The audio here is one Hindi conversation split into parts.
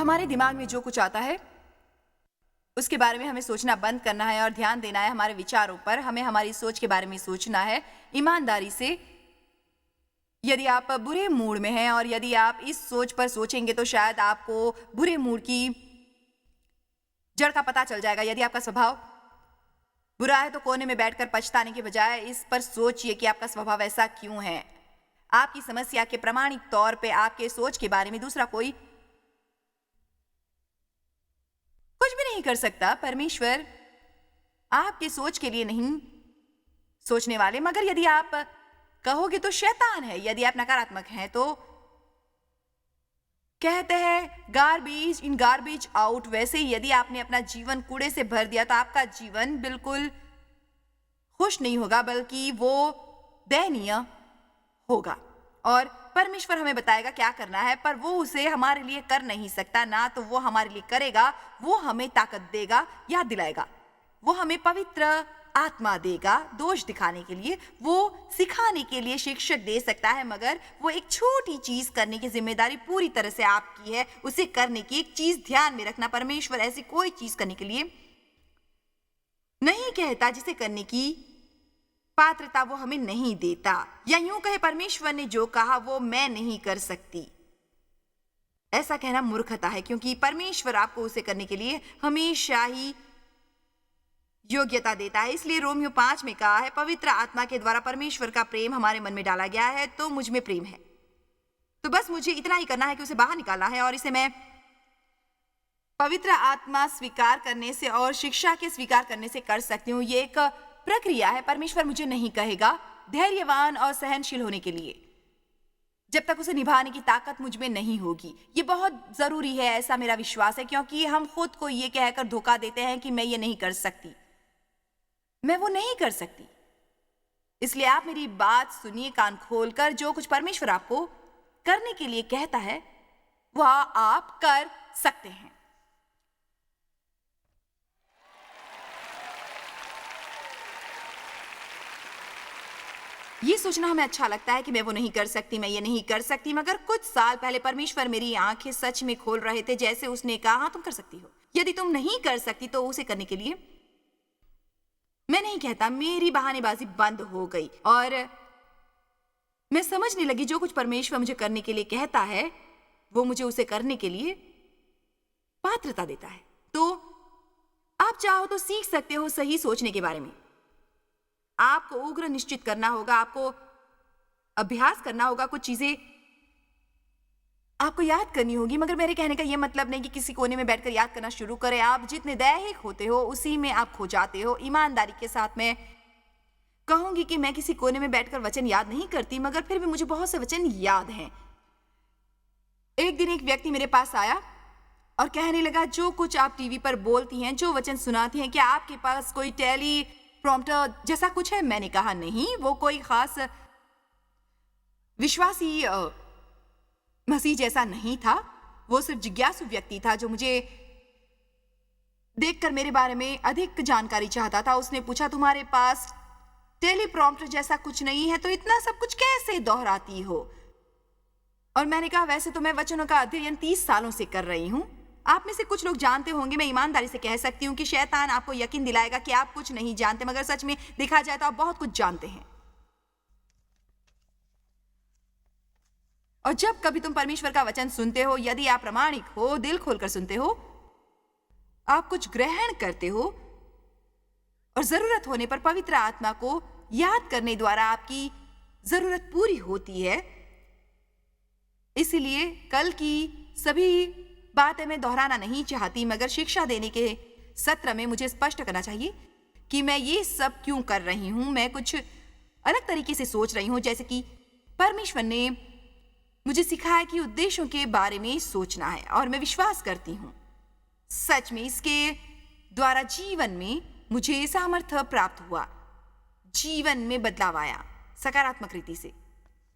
हमारे दिमाग में जो कुछ आता है उसके बारे में हमें सोचना बंद करना है और ध्यान देना है हमारे विचारों पर। हमें हमारी सोच के बारे में सोचना है ईमानदारी से। यदि आप बुरे मूड में हैं और यदि आप इस सोच पर सोचेंगे तो शायद आपको बुरे मूड की जड़ का पता चल जाएगा। यदि आपका स्वभाव बुरा है तो कोने में बैठकर पछताने के बजाय इस पर सोचिए कि आपका स्वभाव ऐसा क्यों है। आपकी समस्या के प्रामाणिक तौर पे आपके सोच के बारे में दूसरा कोई कुछ भी नहीं कर सकता। परमेश्वर आपके सोच के लिए नहीं सोचने वाले। मगर यदि आप कहोगे तो शैतान है। यदि आप नकारात्मक हैं तो कहते हैं गार्बेज इन गार्बेज आउट। वैसे यदि आपने अपना जीवन कूड़े से भर दिया तो आपका जीवन बिल्कुल खुश नहीं होगा बल्कि वो दयनीय होगा। और परमेश्वर हमें बताएगा क्या करना है, पर वो उसे हमारे लिए कर नहीं सकता। ना तो वो हमारे लिए करेगा, वो हमें ताकत देगा, याद दिलाएगा, वो हमें पवित्र आत्मा देगा दोष दिखाने के लिए, वो सिखाने के लिए शिक्षक दे सकता है। मगर वो एक छोटी चीज करने की जिम्मेदारी पूरी तरह से आपकी है। उसे करने की एक चीज ध्यान में रखना, परमेश्वर ऐसी कोई चीज करने के लिए नहीं कहता जिसे करने की पात्रता वो हमें नहीं देता। या यूं कहे परमेश्वर ने जो कहा वो मैं नहीं कर सकती, ऐसा कहना मूर्खता है, क्योंकि परमेश्वर आपको उसे करने के लिए हमेशा ही योग्यता देता है। इसलिए रोमियो 5 में कहा है पवित्र आत्मा के द्वारा परमेश्वर का प्रेम हमारे मन में डाला गया है, तो मुझ में प्रेम है। तो बस मुझे इतना ही करना है कि उसे बाहर निकालना है, और इसे मैं पवित्र आत्मा स्वीकार करने से और शिक्षा के स्वीकार करने से कर सकती हूँ। ये एक प्रक्रिया है। परमेश्वर मुझे नहीं कहेगा धैर्यवान और सहनशील होने के लिए जब तक उसे निभाने की ताकत मुझ में नहीं होगी। ये बहुत जरूरी है, ऐसा मेरा विश्वास है, क्योंकि हम खुद को ये कहकर धोखा देते हैं कि मैं ये नहीं कर सकती, मैं वो नहीं कर सकती। इसलिए आप मेरी बात सुनिए कान खोलकर। जो कुछ परमेश्वर आपको करने के लिए कहता है वह आप कर सकते हैं। ये सोचना हमें अच्छा लगता है कि मैं वो नहीं कर सकती, मैं ये नहीं कर सकती। मगर कुछ साल पहले परमेश्वर मेरी आंखें सच में खोल रहे थे, जैसे उसने कहा हाँ तुम कर सकती हो। यदि तुम नहीं कर सकती तो उसे करने के लिए मैं नहीं कहता। मेरी बहानेबाजी बंद हो गई और मैं समझने लगी जो कुछ परमेश्वर मुझे करने के लिए कहता है वो मुझे उसे करने के लिए पात्रता देता है। तो आप चाहो तो सीख सकते हो सही सोचने के बारे में। आपको उग्र निश्चित करना होगा, आपको अभ्यास करना होगा, कुछ चीजें आपको याद करनी होगी। मगर मेरे कहने का यह मतलब नहीं कि किसी कोने में बैठकर याद करना शुरू करें। आप जितने दैहिक होते हो उसी में आप खो जाते हो। ईमानदारी के साथ मैं कहूंगी कि मैं किसी कोने में बैठकर वचन याद नहीं करती, मगर फिर भी मुझे बहुत से वचन याद हैं। एक दिन एक व्यक्ति मेरे पास आया और कहने लगा जो कुछ आप टीवी पर बोलती हैं, जो वचन सुनाती हैं, क्या आपके पास कोई टेली प्रॉम्प्टर जैसा कुछ है? मैंने कहा नहीं, वो कोई खास विश्वासी मसीह जैसा नहीं था। वो सिर्फ जिज्ञासु व्यक्ति था जो मुझे देखकर मेरे बारे में अधिक जानकारी चाहता था। उसने पूछा तुम्हारे पास टेलीप्रॉम्प्टर जैसा कुछ नहीं है तो इतना सब कुछ कैसे दोहराती हो? और मैंने कहा वैसे तो मैं वचनों का अध्ययन 30 सालों से कर रही हूं। आप में से कुछ लोग जानते होंगे, मैं ईमानदारी से कह सकती हूँ कि शैतान आपको यकीन दिलाएगा कि आप कुछ नहीं जानते, मगर सच में देखा जाए तो आप बहुत कुछ जानते हैं। और जब कभी तुम परमेश्वर का वचन सुनते हो, यदि आप प्रामाणिक हो, दिल खोलकर सुनते हो, आप कुछ ग्रहण करते हो और जरूरत होने पर पवित्र आत्मा को याद करने द्वारा आपकी जरूरत पूरी होती है। इसलिए कल की सभी बातें मैं दोहराना नहीं चाहती, मगर शिक्षा देने के सत्र में मुझे स्पष्ट करना चाहिए कि मैं ये सब क्यों कर रही हूं। मैं कुछ अलग तरीके से सोच रही हूं, जैसे कि परमेश्वर ने मुझे सिखाया कि उद्देश्यों के बारे में सोचना है, और मैं विश्वास करती हूं सच में इसके द्वारा जीवन में मुझे सामर्थ्य प्राप्त हुआ, जीवन में बदलाव आया सकारात्मक रीति से।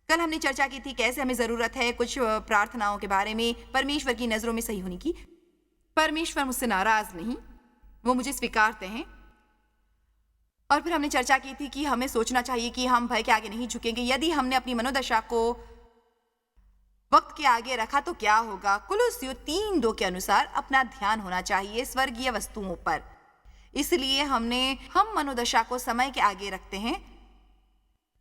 कल हमने चर्चा की थी कैसे हमें जरूरत है कुछ प्रार्थनाओं के बारे में परमेश्वर की नजरों में सही होने की। परमेश्वर मुझसे नाराज नहीं, वो मुझे स्वीकारते हैं। और फिर हमने चर्चा की थी कि हमें सोचना चाहिए कि हम भय के आगे नहीं झुकेंगे। यदि हमने अपनी मनोदशा को वक्त के आगे रखा तो क्या होगा। कुलुस्सियों 3:2 के अनुसार अपना ध्यान होना चाहिए स्वर्गीय वस्तुओं पर। इसलिए हम मनोदशा को समय के आगे रखते हैं,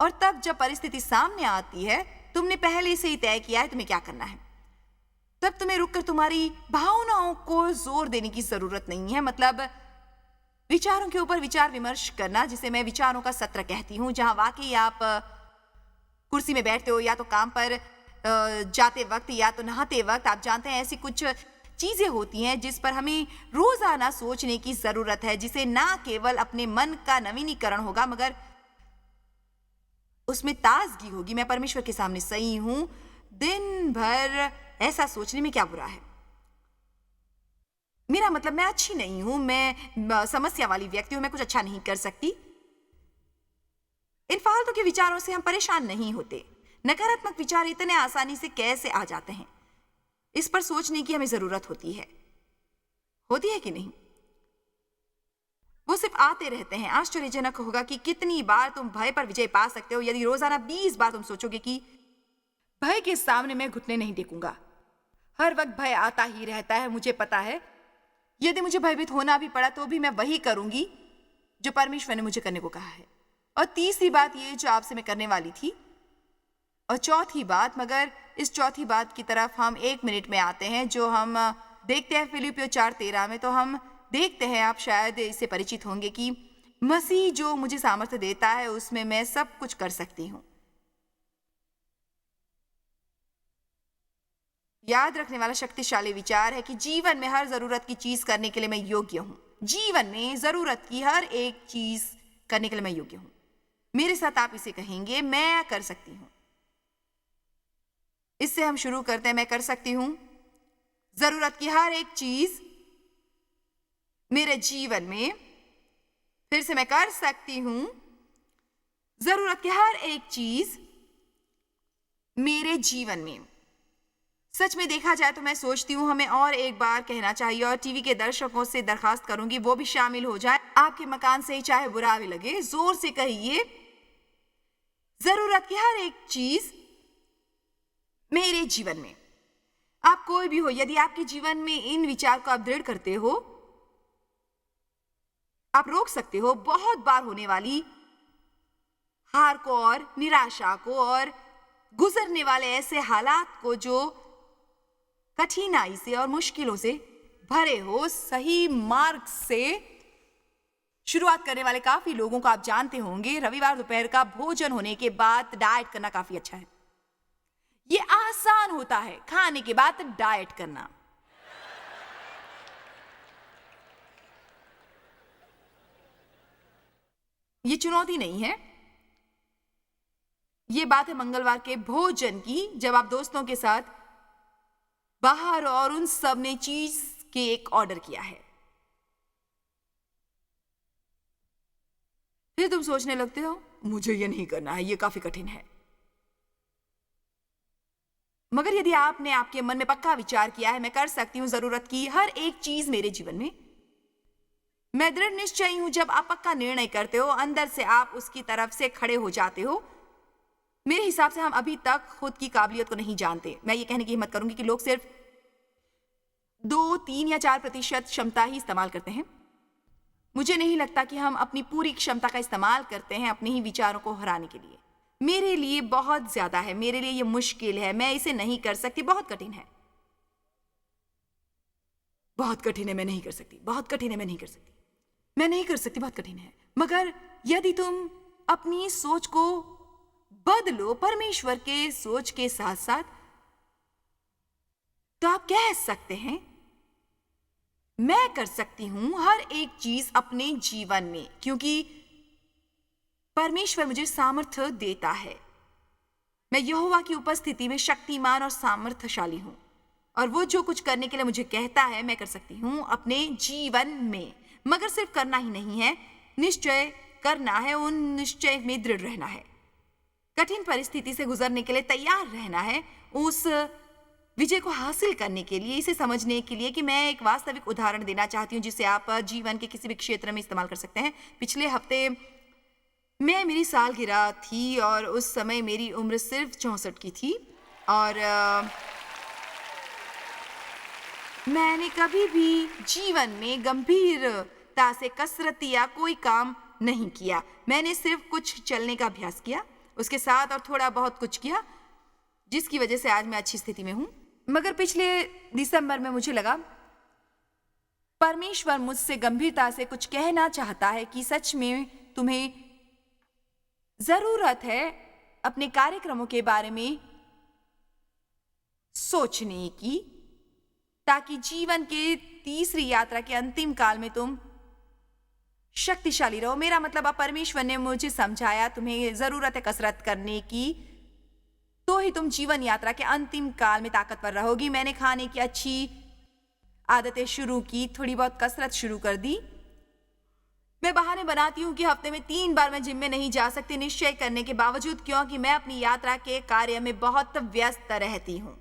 और तब जब परिस्थिति सामने आती है, तुमने पहले से ही तय किया है तुम्हें क्या करना है। तब तुम्हें रुककर तुम्हारी भावनाओं को जोर देने की जरूरत नहीं है। मतलब विचारों के ऊपर विचार विमर्श करना, जिसे मैं विचारों का सत्र कहती हूँ, जहां वाकई आप कुर्सी में बैठते हो, या तो काम पर जाते वक्त या तो नहाते वक्त। आप जानते हैं ऐसी कुछ चीजें होती हैं जिस पर हमें रोजाना सोचने की जरूरत है, जिसे ना केवल अपने मन का नवीनीकरण होगा मगर उसमें ताजगी होगी। मैं परमेश्वर के सामने सही हूं, दिन भर ऐसा सोचने में क्या बुरा है। मेरा मतलब मैं अच्छी नहीं हूं, मैं समस्या वाली व्यक्ति हूं, मैं कुछ अच्छा नहीं कर सकती। इन फालतू के विचारों से हम परेशान नहीं होते। नकारात्मक विचार इतने आसानी से कैसे आ जाते हैं, इस पर सोचने की हमें जरूरत होती है कि नहीं। वो सिर्फ आते रहते हैं। आश्चर्यजनक होगा कि कितनी बार तुम भय पर विजय पा सकते हो यदि रोजाना 20 बार तुम सोचोगे कि भय के सामने मैं घुटने नहीं टेकूंगा। हर वक्त भय आता ही रहता है, मुझे पता है। यदि मुझे भयभीत होना भी पड़ा तो भी मैं वही करूंगी जो परमेश्वर ने मुझे करने को कहा है। और तीसरी बात ये जो आपसे मैं करने वाली थी, और चौथी बात, मगर इस चौथी बात की तरफ हम 1 मिनट में आते हैं, जो हम देखते हैं फिलिपियों 4:13 में। तो हम देखते हैं, आप शायद इससे परिचित होंगे, कि मसीह जो मुझे सामर्थ्य देता है उसमें मैं सब कुछ कर सकती हूं। याद रखने वाला शक्तिशाली विचार है कि जीवन में हर जरूरत की चीज करने के लिए मैं योग्य हूं। जीवन में जरूरत की हर एक चीज करने के लिए मैं योग्य हूं। मेरे साथ आप इसे कहेंगे, मैं कर सकती हूं। इससे हम शुरू करते हैं। मैं कर सकती हूं जरूरत की हर एक चीज मेरे जीवन में। फिर से, मैं कर सकती हूं जरूरत की हर एक चीज मेरे जीवन में। सच में देखा जाए तो मैं सोचती हूँ हमें और एक बार कहना चाहिए, और टीवी के दर्शकों से दरखास्त करूंगी वो भी शामिल हो जाए। आपके मकान से ही चाहे बुरा भी लगे, जोर से कहिए, जरूरत की हर एक चीज मेरे जीवन में। आप कोई भी हो, यदि आपके जीवन में इन विचार को आप दृढ़ करते हो, आप रोक सकते हो बहुत बार होने वाली हार को और निराशा को और गुजरने वाले ऐसे हालात को जो कठिनाई से और मुश्किलों से भरे हो। सही मार्ग से शुरुआत करने वाले काफी लोगों को आप जानते होंगे, रविवार दोपहर का भोजन होने के बाद डाइट करना काफी अच्छा है। ये आसान होता है, खाने के बाद डाइट करना। ये चुनौती नहीं है। ये बात है मंगलवार के भोजन की, जब आप दोस्तों के साथ बाहर और उन सब ने चीज केक ऑर्डर किया है। फिर तुम सोचने लगते हो, मुझे ये नहीं करना है, ये काफी कठिन है। मगर यदि आपने आपके मन में पक्का विचार किया है, मैं कर सकती हूं जरूरत की हर एक चीज मेरे जीवन में, मैं दृढ़ निश्चयी हूं। जब आप पक्का निर्णय करते हो, अंदर से आप उसकी तरफ से खड़े हो जाते हो। मेरे हिसाब से हम अभी तक खुद की काबिलियत को नहीं जानते। मैं ये कहने की हिम्मत करूंगी कि लोग सिर्फ 2, 3 या 4% क्षमता ही इस्तेमाल करते हैं। मुझे नहीं लगता कि हम अपनी पूरी क्षमता का इस्तेमाल करते हैं अपने ही विचारों को हराने के लिए। मेरे लिए बहुत ज्यादा है, मेरे लिए ये मुश्किल है, मैं इसे नहीं कर सकती, बहुत कठिन है, बहुत कठिन है, मैं नहीं कर सकती, बहुत कठिन है, मैं नहीं कर सकती, मैं नहीं कर सकती, बहुत कठिन है। मगर यदि तुम अपनी सोच को बदलो परमेश्वर के सोच के साथ साथ, तो आप कह सकते हैं, मैं कर सकती हूं हर एक चीज अपने जीवन में, क्योंकि परमेश्वर मुझे सामर्थ्य देता है। मैं यहोवा की उपस्थिति में शक्तिमान और सामर्थ्यशाली हूं, और वो जो कुछ करने के लिए मुझे कहता है मैं कर सकती हूं अपने जीवन में। मगर सिर्फ करना ही नहीं है, निश्चय करना है, उन निश्चय में दृढ़ रहना है, कठिन परिस्थिति से गुजरने के लिए तैयार रहना है, उस विजय को हासिल करने के लिए। इसे समझने के लिए कि मैं एक वास्तविक उदाहरण देना चाहती हूँ जिसे आप जीवन के किसी भी क्षेत्र में इस्तेमाल कर सकते हैं। पिछले हफ्ते मेरी सालगिरह थी और उस समय मेरी उम्र सिर्फ 64 की थी। और मैंने कभी भी जीवन में गंभीरता से कसरत या कोई काम नहीं किया। मैंने सिर्फ कुछ चलने का अभ्यास किया, उसके साथ और थोड़ा बहुत कुछ किया, जिसकी वजह से आज मैं अच्छी स्थिति में हूँ। मगर पिछले दिसंबर में मुझे लगा परमेश्वर मुझसे गंभीरता से कुछ कहना चाहता है कि सच में तुम्हें जरूरत है अपने कार्यक्रमों के बारे में सोचने की, ताकि जीवन के तीसरी यात्रा के अंतिम काल में तुम शक्तिशाली रहो। मेरा मतलब, अब परमेश्वर ने मुझे समझाया तुम्हें जरूरत है कसरत करने की, तो ही तुम जीवन यात्रा के अंतिम काल में ताकतवर रहोगी। मैंने खाने की अच्छी आदतें शुरू की, थोड़ी बहुत कसरत शुरू कर दी। मैं बहाने बनाती हूँ कि हफ्ते में 3 बार मैं जिम में नहीं जा सकती, निश्चय करने के बावजूद, क्योंकि मैं अपनी यात्रा के कार्य में बहुत व्यस्त रहती हूँ।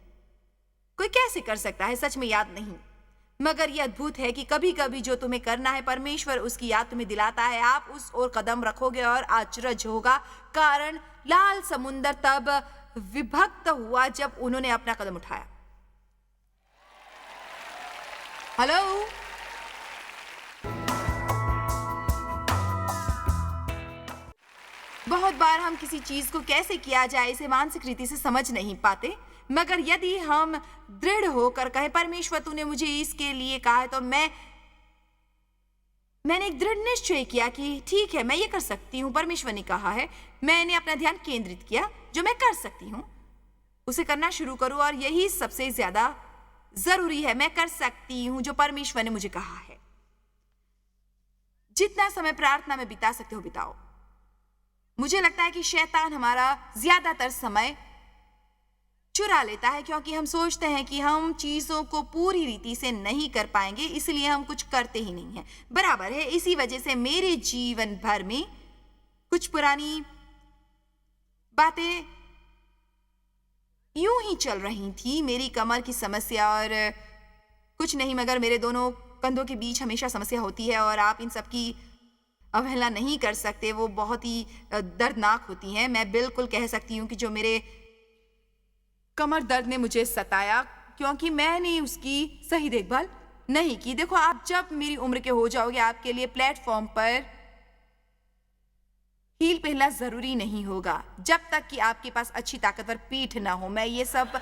कोई कैसे कर सकता है, सच में याद नहीं। मगर यह अद्भुत है कि कभी कभी जो तुम्हें करना है, परमेश्वर उसकी याद तुम्हें दिलाता है। आप उस ओर कदम रखोगे और आश्चर्य होगा, कारण लाल समुंदर तब विभक्त हुआ जब उन्होंने अपना कदम उठाया। हेलो, बहुत बार हम किसी चीज को कैसे किया जाए इसे मानसिक रीति से समझ नहीं पाते, मगर यदि हम दृढ़ होकर कहें परमेश्वर तूने मुझे इसके लिए कहा है, तो मैंने एक दृढ़ निश्चय किया कि ठीक है, मैं ये कर सकती हूँ, परमेश्वर ने कहा है। मैंने अपना ध्यान केंद्रित किया, जो मैं कर सकती हूँ उसे करना शुरू करूँ, और यही सबसे ज्यादा जरूरी है। मैं कर सकती हूँ जो परमेश्वर ने मुझे कहा है। जितना समय प्रार्थना में बिता सकते हो बिताओ। मुझे लगता है कि शैतान हमारा ज्यादातर समय चुरा लेता है, क्योंकि हम सोचते हैं कि हम चीजों को पूरी रीति से नहीं कर पाएंगे, इसलिए हम कुछ करते ही नहीं हैं। बराबर है। इसी वजह से मेरे जीवन भर में कुछ पुरानी बातें यूं ही चल रही थी। मेरी कमर की समस्या और कुछ नहीं, मगर मेरे दोनों कंधों के बीच हमेशा समस्या होती है, और आप इन सब की अवहेलना नहीं कर सकते। वो बहुत ही दर्दनाक होती हैं। मैं बिल्कुल कह सकती हूँ कि जो मेरे कमर दर्द ने मुझे सताया, क्योंकि मैंने उसकी सही देखभाल नहीं की। देखो, आप जब मेरी उम्र के हो जाओगे, आपके लिए प्लेटफॉर्म पर हील पहनना जरूरी नहीं होगा, जब तक कि आपके पास अच्छी ताकतवर पीठ ना हो। मैं ये सब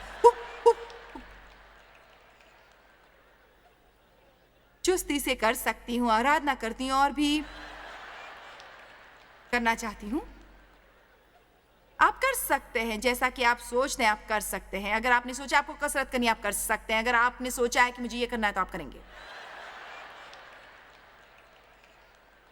चुस्ती से कर सकती हूँ, आराधना करती हूँ, और भी करना चाहती हूँ। आप कर सकते हैं जैसा कि आप सोचते हैं, आप कर सकते हैं। अगर आपने सोचा आपको कसरत करनी, आप कर सकते हैं। अगर आपने सोचा है कि मुझे ये करना है, तो आप करेंगे।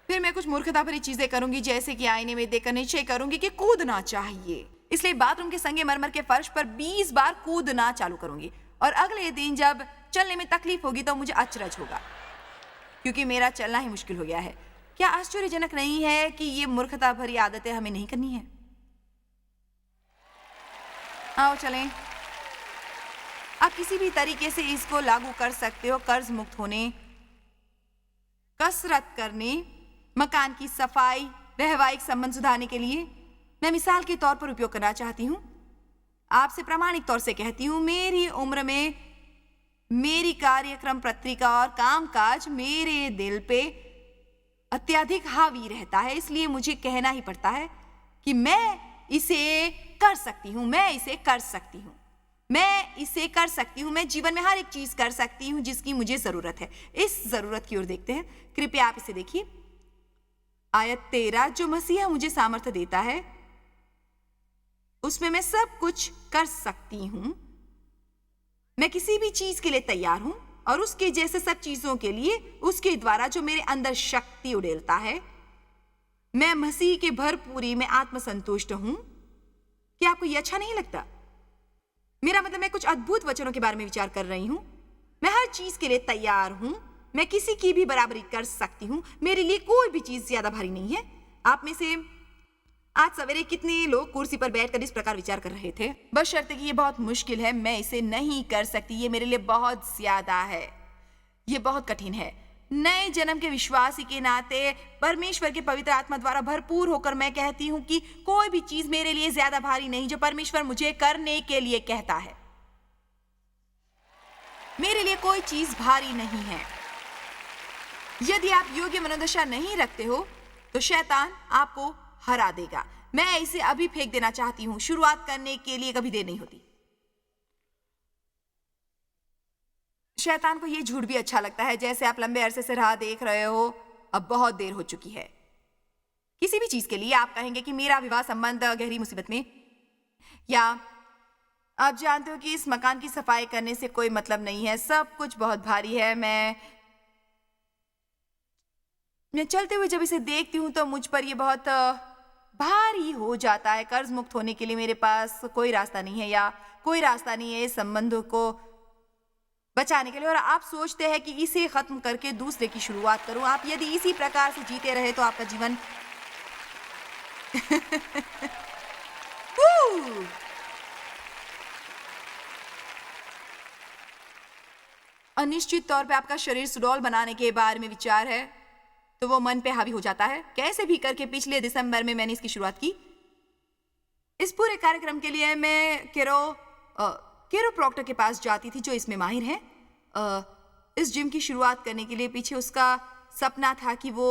फिर मैं कुछ मूर्खता भरी चीजें करूंगी, जैसे कि आईने में देखकर निश्चय करूंगी कि कूदना चाहिए, इसलिए बाथरूम के संगमरमर के फर्श पर 20 बार कूदना चालू करूंगी। और अगले दिन जब चलने में तकलीफ होगी तो मुझे अचरज होगा, क्योंकि मेरा चलना ही मुश्किल हो गया है। क्या आश्चर्यजनक नहीं है कि ये मूर्खता भरी आदतें हमें नहीं करनी है? आओ चलें। आप किसी भी तरीके से इसको लागू कर सकते हो। कर्ज मुक्त होने, कसरत करने, मकान की सफाई, वैवाहिक संबंध सुधारने के लिए मैं मिसाल के तौर पर उपयोग करना चाहती हूँ। आपसे प्रामाणिक तौर से कहती हूँ, मेरी उम्र में मेरी कार्यक्रम पत्रिका और कामकाज मेरे दिल पे अत्यधिक हावी रहता है, इसलिए मुझे कहना ही पड़ता है कि मैं इसे कर सकती हूँ, मैं इसे कर सकती हूँ, मैं इसे कर सकती हूँ। मैं जीवन में हर एक चीज कर सकती हूँ जिसकी मुझे जरूरत है। इस जरूरत की ओर देखते हैं। कृपया आप इसे देखिए। आयत 13, जो मसीहा मुझे सामर्थ्य देता है उसमें मैं सब कुछ कर सकती हूँ। मैं किसी भी चीज के लिए तैयार हूं, और उसके जैसे सब चीजों के लिए उसके द्वारा जो मेरे अंदर शक्ति उड़ेलता है। मैं मसीह के भरपूरी में आत्मसंतुष्ट हूं। क्या आपको यह अच्छा नहीं लगता? मेरा मतलब, मैं कुछ अद्भुत वचनों के बारे में विचार कर रही हूं। मैं हर चीज के लिए तैयार हूं। मैं किसी की भी बराबरी कर सकती हूं। मेरे लिए कोई भी चीज ज्यादा भारी नहीं है। आप में से आज सवेरे कितने लोग कुर्सी पर बैठकर इस प्रकार विचार कर रहे थे? बशर्ते कि ये बहुत मुश्किल है, मैं इसे नहीं कर सकती, ये मेरे लिए बहुत ज्यादा है, ये बहुत कठिन है। नए जन्म के विश्वासी के नाते परमेश्वर के पवित्र आत्मा द्वारा भरपूर होकर मैं कहती हूँ कि कोई भी चीज मेरे लिए ज्यादा भारी नहीं जो परमेश्वर मुझे करने के लिए कहता है। मेरे लिए कोई चीज भारी नहीं है। यदि आप योग्य मनोदशा नहीं रखते हो तो शैतान आपको हरा देगा। मैं इसे अभी फेंक देना चाहती हूं। शुरुआत करने के लिए कभी देर नहीं होती। शैतान को यह झूठ भी अच्छा लगता है, जैसे आप लंबे अरसे से राह देख रहे हो, अब बहुत देर हो चुकी है। किसी भी चीज के लिए आप कहेंगे कि मेरा विवाह संबंध गहरी मुसीबत में, या आप जानते हो कि इस मकान की सफाई करने से कोई मतलब नहीं है, सब कुछ बहुत भारी है। मैं चलते हुए जब इसे देखती हूँ तो मुझ पर यह बहुत भारी हो जाता है। कर्ज मुक्त होने के लिए मेरे पास कोई रास्ता नहीं है, या कोई रास्ता नहीं है इस संबंध को बचाने के लिए, और आप सोचते हैं कि इसे खत्म करके दूसरे की शुरुआत करूं। आप यदि इसी प्रकार से जीते रहे तो आपका जीवन अनिश्चित तौर पे आपका शरीर सुडौल बनाने के बारे में विचार है तो वो मन पे हावी हो जाता है। कैसे भी करके पिछले दिसंबर में मैंने इसकी शुरुआत की। इस पूरे कार्यक्रम के लिए मैं कैरोप्रॉक्टर के पास जाती थी जो इसमें माहिर है। इस जिम की शुरुआत करने के लिए पीछे उसका सपना था कि वो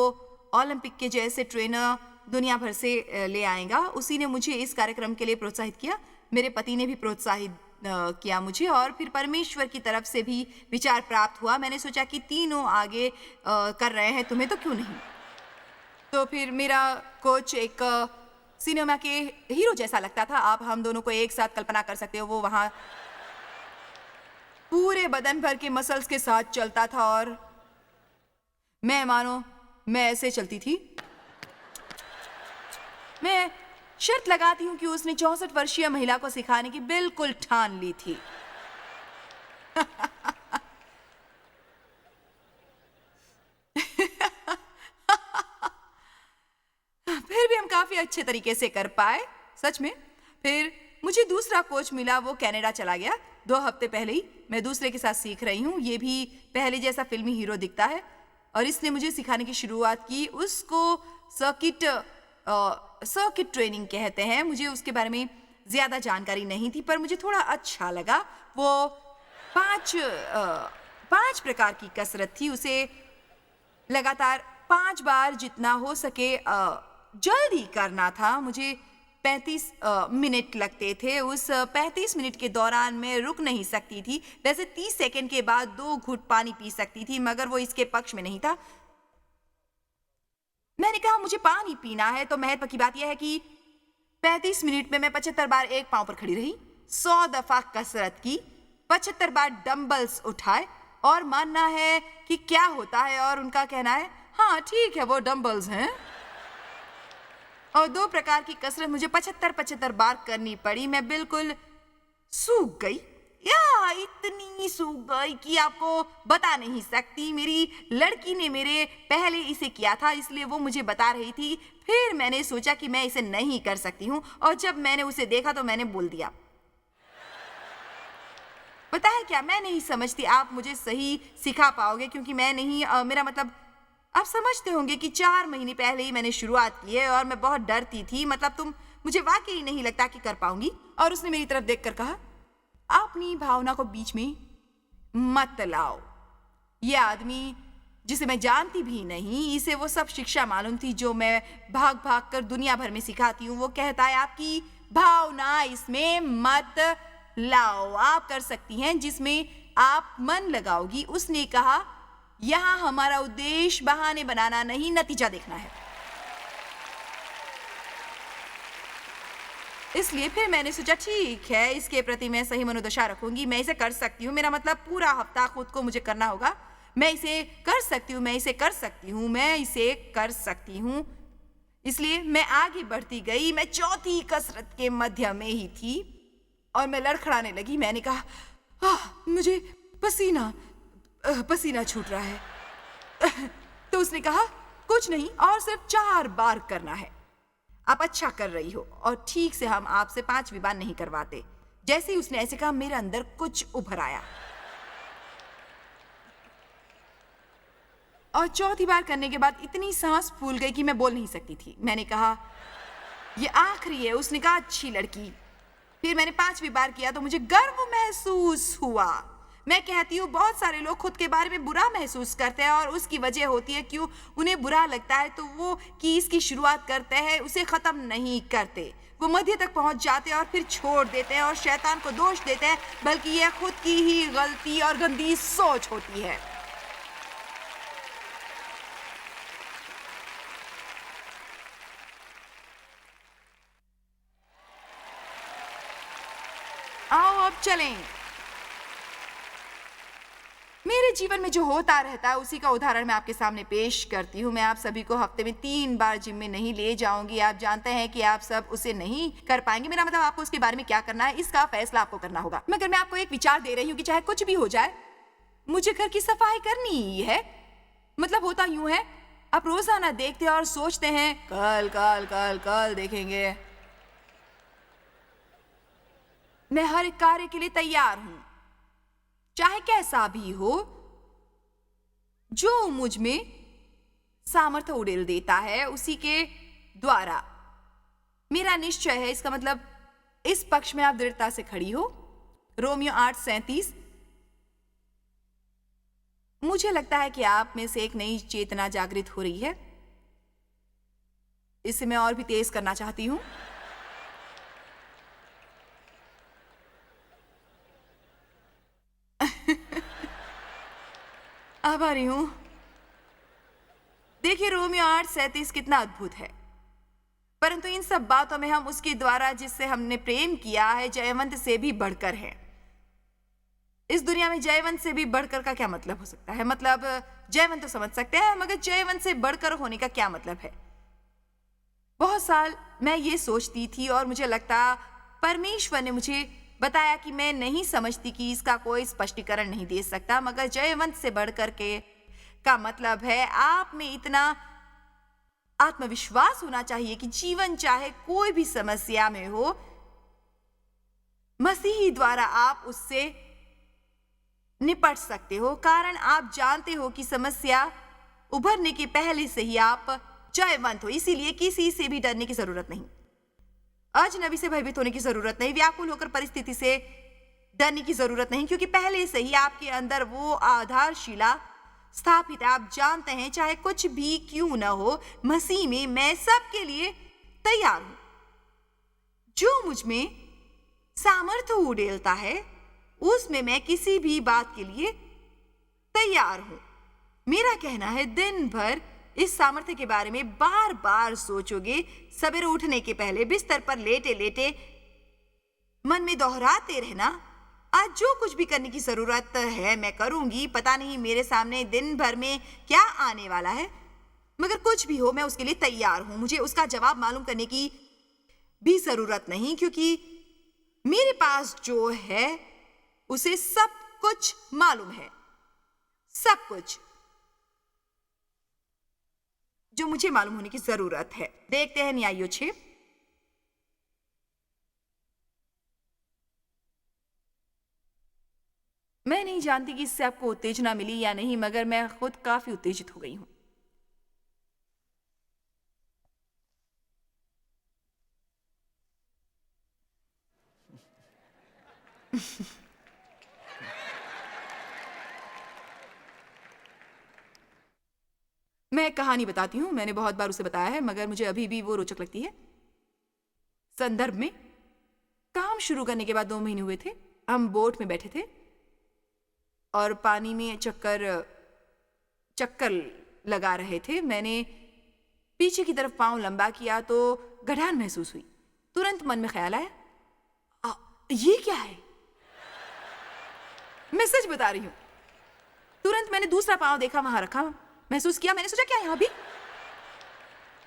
ओलंपिक के जैसे ट्रेनर दुनिया भर से ले आएगा। उसी ने मुझे इस कार्यक्रम के लिए प्रोत्साहित किया। मेरे पति ने भी प्रोत्साहित किया मुझे, और फिर परमेश्वर की तरफ से भी विचार प्राप्त हुआ। मैंने सोचा कि तीनों आगे कर रहे हैं, तुम्हें तो क्यों नहीं। तो फिर मेरा कोच एक सिनेमा के हीरो जैसा लगता था। आप हम दोनों को एक साथ कल्पना कर सकते हो। वो वहां पूरे बदन भर के मसल्स के साथ चलता था और मैं ऐसे चलती थी। मैं शर्त लगाती हूं कि उसने 64 वर्षीय महिला को सिखाने की बिल्कुल ठान ली थी। फिर भी हम काफी अच्छे तरीके से कर पाए, सच में। फिर मुझे दूसरा कोच मिला, वो कनाडा चला गया 2 हफ्ते पहले ही। मैं दूसरे के साथ सीख रही हूँ। ये भी पहले जैसा फिल्मी हीरो दिखता है, और इसने मुझे सिखाने की शुरुआत की। उसको सर्किट ट्रेनिंग कहते हैं। मुझे उसके बारे में ज्यादा जानकारी नहीं थी, पर मुझे थोड़ा अच्छा लगा। वो 5 प्रकार की कसरत थी। उसे लगातार 5 बार जितना हो सके जल्दी करना था। मुझे 35 मिनट लगते थे। उस 35 मिनट के दौरान मैं रुक नहीं सकती थी। वैसे 30 सेकंड के बाद 2 घूंट पानी पी सकती थी, मगर वो इसके पक्ष में नहीं था। मैंने कहा मुझे पानी पीना है, तो महत्व की बात यह है कि 35 मिनट में मैं 75 बार एक पांव पर खड़ी रही, 100 दफा कसरत की, 75 बार डंबल्स उठाए, और मानना है कि क्या होता है, और उनका कहना है हाँ ठीक है वो डंबल्स हैं। और 2 प्रकार की कसरत मुझे 75 बार करनी पड़ी। मैं बिल्कुल सूख गई, या इतनी सूख गई कि आपको बता नहीं सकती। मेरी लड़की ने मेरे पहले इसे किया था, इसलिए वो मुझे बता रही थी। फिर मैंने सोचा कि मैं इसे नहीं कर सकती हूँ, और जब मैंने उसे देखा तो मैंने बोल दिया। पता है क्या, मैं नहीं समझती आप मुझे सही सिखा पाओगे, क्योंकि मैं नहीं मेरा मतलब आप समझते होंगे कि 4 महीने पहले ही मैंने शुरुआत की है, और मैं बहुत डरती थी। मतलब मुझे वाकई नहीं लगता कि कर पाऊंगी। और उसने मेरी तरफ देखकर कहा, अपनी भावना को बीच में मत लाओ। यह आदमी जिसे मैं जानती भी नहीं, इसे वो सब शिक्षा मालूम थी जो मैं भाग भाग कर दुनिया भर में सिखाती हूँ। वो कहता है आपकी भावना इसमें मत लाओ, आप कर सकती हैं जिसमें आप मन लगाओगी। उसने कहा यहां हमारा उद्देश्य बहाने बनाना नहीं, नतीजा देखना है। इसलिए फिर मैंने सोचा ठीक है, इसके प्रति मैं सही मनोदशा रखूंगी। मैं इसे कर सकती हूँ। मेरा मतलब पूरा हफ्ता खुद को मुझे करना होगा। मैं इसे कर सकती हूँ, मैं इसे कर सकती हूँ, मैं इसे कर सकती हूँ। इसलिए मैं आगे बढ़ती गई। मैं चौथी कसरत के मध्य में ही थी और मैं लड़खड़ाने लगी। मैंने कहा मुझे पसीना छूट रहा है। तो उसने कहा कुछ नहीं, और सिर्फ 4 बार करना है। आप अच्छा कर रही हो, और ठीक से हम आपसे 5वीं बार नहीं करवाते। जैसे ही उसने ऐसे कहा, मेरे अंदर कुछ उभर आया। और चौथी बार करने के बाद इतनी सांस फूल गई कि मैं बोल नहीं सकती थी। मैंने कहा, ये आखिरी है। उसने कहा, अच्छी लड़की। फिर मैंने 5वीं बार किया तो मुझे गर्व महसूस हुआ। मैं कहती हूँ बहुत सारे लोग खुद के बारे में बुरा महसूस करते हैं और उसकी वजह होती है क्यों उन्हें बुरा लगता है तो वो कि इसकी शुरुआत करते हैं, उसे ख़त्म नहीं करते। वो मध्य तक पहुंच जाते हैं और फिर छोड़ देते हैं और शैतान को दोष देते हैं, बल्कि यह खुद की ही गलती और गंदी सोच होती है। आओ अब चलें। मेरे जीवन में जो होता रहता है उसी का उदाहरण मैं आपके सामने पेश करती हूँ। मैं आप सभी को हफ्ते में 3 बार जिम में नहीं ले जाऊंगी। आप जानते हैं कि आप सब उसे नहीं कर पाएंगे। मेरा मतलब आपको उसके बारे में क्या करना है इसका फैसला आपको करना होगा। मगर मैं आपको एक विचार दे रही हूँ कि चाहे कुछ भी हो जाए, मुझे घर की सफाई करनी ही है। मतलब होता यूं है, आप रोजाना देखते और सोचते हैं कल कल कल कल देखेंगे। मैं हर एक कार्य के लिए तैयार हूं, चाहे कैसा भी हो। जो मुझ में सामर्थ्य उड़ेल देता है उसी के द्वारा मेरा निश्चय है। इसका मतलब इस पक्ष में आप दृढ़ता से खड़ी हो। रोमियो 8:37। मुझे लगता है कि आप में से एक नई चेतना जागृत हो रही है। इसे मैं और भी तेज करना चाहती हूं। आभारी हूं। देखिए, रोमियो 8:37 कितना अद्भुत है। परंतु इन सब बातों में हम उसके द्वारा जिससे हमने प्रेम किया है जयवंत से भी बढ़कर है। इस दुनिया में जयवंत से भी बढ़कर का क्या मतलब हो सकता है? मतलब जयवंत तो समझ सकते हैं, मगर जयवंत से बढ़कर होने का क्या मतलब है? बहुत साल मैं ये सोचती थी और मुझे लगता परमेश्वर ने मुझे बताया कि मैं नहीं समझती कि इसका कोई स्पष्टीकरण नहीं दे सकता, मगर जयवंत से बढ़कर के का मतलब है आप में इतना आत्मविश्वास होना चाहिए कि जीवन चाहे कोई भी समस्या में हो, मसीही द्वारा आप उससे निपट सकते हो। कारण आप जानते हो कि समस्या उभरने के पहले से ही आप जयवंत हो। इसीलिए किसी से भी डरने की जरूरत नहीं, अजनबी से भयभीत होने की जरूरत नहीं, व्याकुल होकर परिस्थिति से डरने की जरूरत नहीं, क्योंकि पहले से ही आपके अंदर वो आधारशिला स्थापित है। आप जानते हैं चाहे कुछ भी क्यों न हो, मसीह में मैं सबके लिए तैयार हूं। जो मुझ में सामर्थ्य उड़ेलता है उसमें मैं किसी भी बात के लिए तैयार हूं। मेरा कहना है दिन भर इस सामर्थ्य के बारे में बार बार सोचोगे। सवेरे उठने के पहले बिस्तर पर लेटे लेटे मन में दोहराते रहना, आज जो कुछ भी करने की जरूरत है मैं करूंगी। पता नहीं मेरे सामने दिन भर में क्या आने वाला है, मगर कुछ भी हो मैं उसके लिए तैयार हूं। मुझे उसका जवाब मालूम करने की भी जरूरत नहीं, क्योंकि मेरे पास जो है उसे सब कुछ मालूम है। सब कुछ जो मुझे मालूम होने की जरूरत है। देखते हैं न्याय 6। मैं नहीं जानती कि इससे आपको उत्तेजना मिली या नहीं, मगर मैं खुद काफी उत्तेजित हो गई हूं। मैं एक कहानी बताती हूँ। मैंने बहुत बार उसे बताया है, मगर मुझे अभी भी वो रोचक लगती है। संदर्भ में काम शुरू करने के बाद 2 महीने हुए थे। हम बोट में बैठे थे और पानी में चक्कर लगा रहे थे। मैंने पीछे की तरफ पांव लंबा किया तो गठान महसूस हुई। तुरंत मन में ख्याल आया, ये क्या है? मैं सच बता रही हूँ। तुरंत मैंने दूसरा पांव देखा, वहां रखा, महसूस किया। मैंने सोचा क्या यहां भी?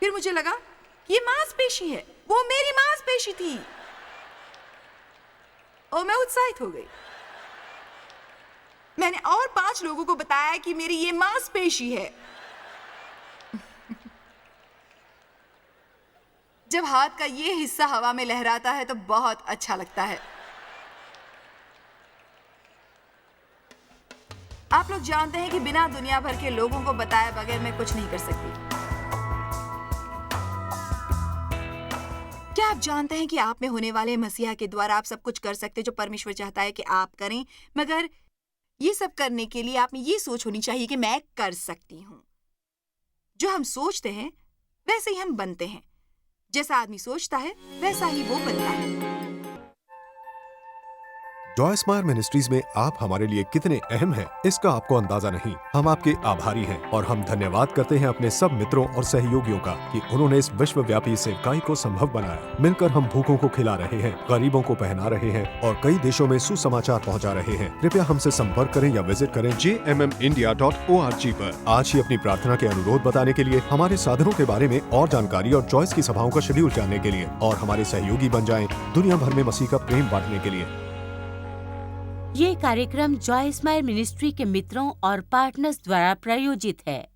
फिर मुझे लगा ये मांसपेशी है। वो मेरी मांसपेशी थी और मैं उत्साहित हो गई। मैंने और 5 लोगों को बताया कि मेरी ये मांसपेशी है। जब हाथ का ये हिस्सा हवा में लहराता है तो बहुत अच्छा लगता है। आप लोग जानते हैं कि बिना दुनिया भर के लोगों को बताए बगैर मैं कुछ नहीं कर सकती। क्या आप जानते हैं कि आप में होने वाले मसीहा के द्वारा आप सब कुछ कर सकते हैं जो परमेश्वर चाहता है कि आप करें, मगर ये सब करने के लिए आप में ये सोच होनी चाहिए कि मैं कर सकती हूँ। जो हम सोचते हैं वैसे ही हम बनते हैं। जैसा आदमी सोचता है वैसा ही वो बनता है। जॉयस मायर मिनिस्ट्रीज में आप हमारे लिए कितने अहम हैं, इसका आपको अंदाजा नहीं। हम आपके आभारी हैं और हम धन्यवाद करते हैं अपने सब मित्रों और सहयोगियों का कि उन्होंने इस विश्वव्यापी सेवकाई को संभव बनाया। मिलकर हम भूखों को खिला रहे हैं, गरीबों को पहना रहे हैं और कई देशों में सुसमाचार पहुंचा रहे हैं। कृपया हमसे संपर्क करें या विजिट करें jmmindia.org पर। आज ही अपनी प्रार्थना के अनुरोध बताने के लिए, हमारे साधनों के बारे में और जानकारी और जॉयस की सभाओं का शेड्यूल जानने के लिए और हमारे सहयोगी बन जाएं दुनिया भर में मसीह का प्रेम बांटने के लिए। ये कार्यक्रम जॉयस मायर मिनिस्ट्री के मित्रों और पार्टनर्स द्वारा प्रायोजित है।